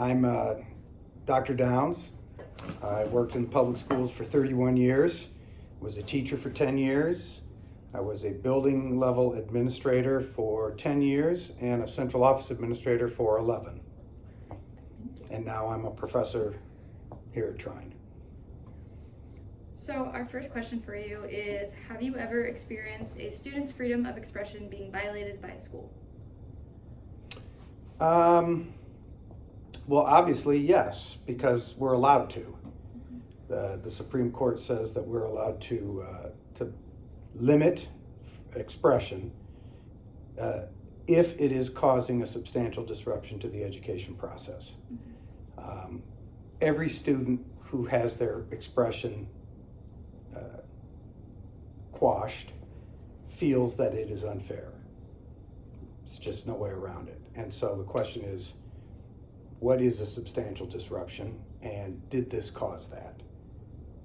I'm Dr. Downs. I worked in public schools for 31 years, was a teacher for 10 years. I was a building level administrator for 10 years and a central office administrator for 11. And now I'm a professor here at Trine. So our first question for you is, have you ever experienced a student's freedom of expression being violated by a school? Well, obviously, yes, because we're allowed to. The Supreme Court says that we're allowed to limit expression if it is causing a substantial disruption to the education process. Every student who has their expression quashed feels that it is unfair. It's just no way around it. And so the question is, what is a substantial disruption, and did this cause that?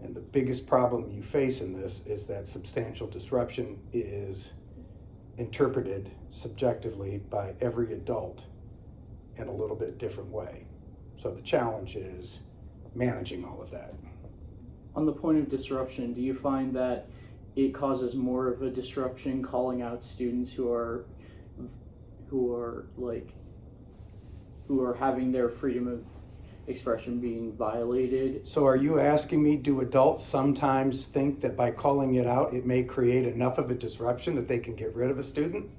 And the biggest problem you face in this is that substantial disruption is interpreted subjectively by every adult in a little bit different way. So the challenge is managing all of that. On the point of disruption, do you find that it causes more of a disruption calling out students who are having their freedom of expression being violated? So are you asking me, do adults sometimes think that by calling it out, it may create enough of a disruption that they can get rid of a student?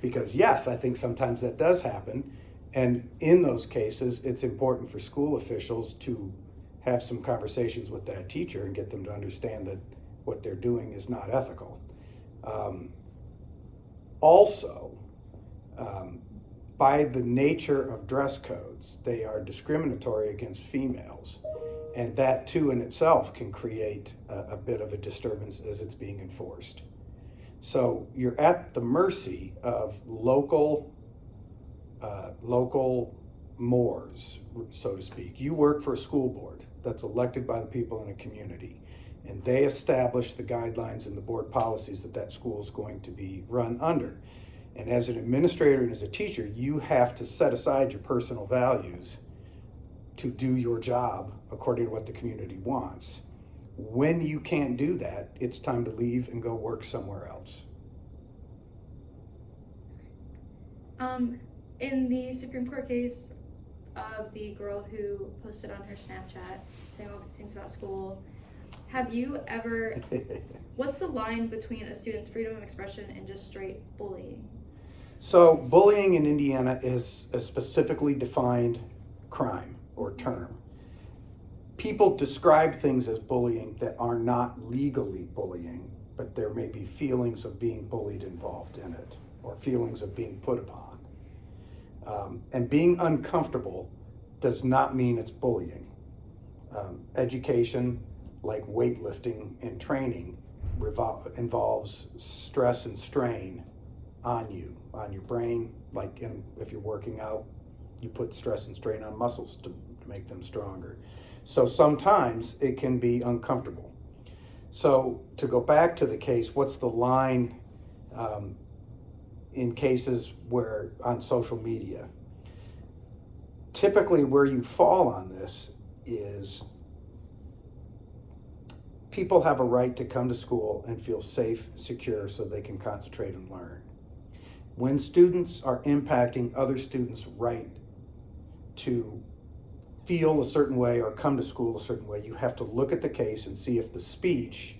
Because yes, I think sometimes that does happen. And in those cases, it's important for school officials to have some conversations with that teacher and get them to understand that what they're doing is not ethical. By the nature of dress codes, they are discriminatory against females. And that too in itself can create a bit of a disturbance as it's being enforced. So you're at the mercy of local mores, so to speak. You work for a school board that's elected by the people in a community, and they establish the guidelines and the board policies that that school is going to be run under. And as an administrator and as a teacher, you have to set aside your personal values to do your job according to what the community wants. When you can't do that, it's time to leave and go work somewhere else. In the Supreme Court case of the girl who posted on her Snapchat saying all these things about school, have you ever, what's the line between a student's freedom of expression and just straight bullying? So bullying in Indiana is a specifically defined crime or term. People describe things as bullying that are not legally bullying, but there may be feelings of being bullied involved in it, or feelings of being put upon. And being uncomfortable does not mean it's bullying. Education, like weightlifting and training, involves stress and strain on you, on your brain. Like if you're working out, you put stress and strain on muscles to make them stronger. So sometimes it can be uncomfortable. So to go back to the case, what's the line in cases where on social media? Typically where you fall on this is people have a right to come to school and feel safe, secure, so they can concentrate and learn. When students are impacting other students' right to feel a certain way or come to school a certain way, you have to look at the case and see if the speech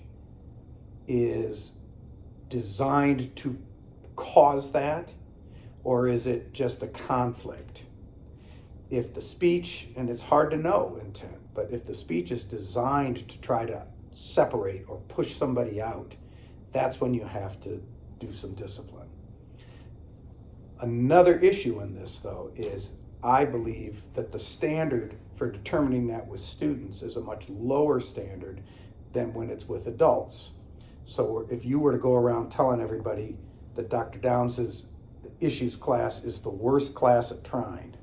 is designed to cause that, or is it just a conflict? If the speech, and it's hard to know intent, but if the speech is designed to try to separate or push somebody out, that's when you have to do some discipline. Another issue in this, though, is I believe that the standard for determining that with students is a much lower standard than when it's with adults. So if you were to go around telling everybody that Dr. Downs' issues class is the worst class at Trine,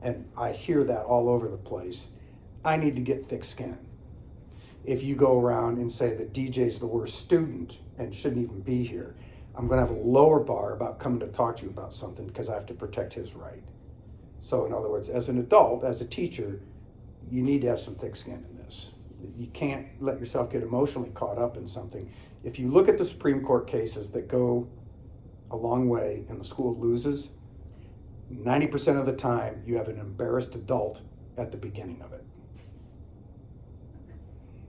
and I hear that all over the place, I need to get thick skin. If you go around and say that DJ's the worst student and shouldn't even be here, I'm going to have a lower bar about coming to talk to you about something because I have to protect his right. So in other words, as an adult, as a teacher, you need to have some thick skin in this. You can't let yourself get emotionally caught up in something. If you look at the Supreme Court cases that go a long way and the school loses, 90% of the time you have an embarrassed adult at the beginning of it.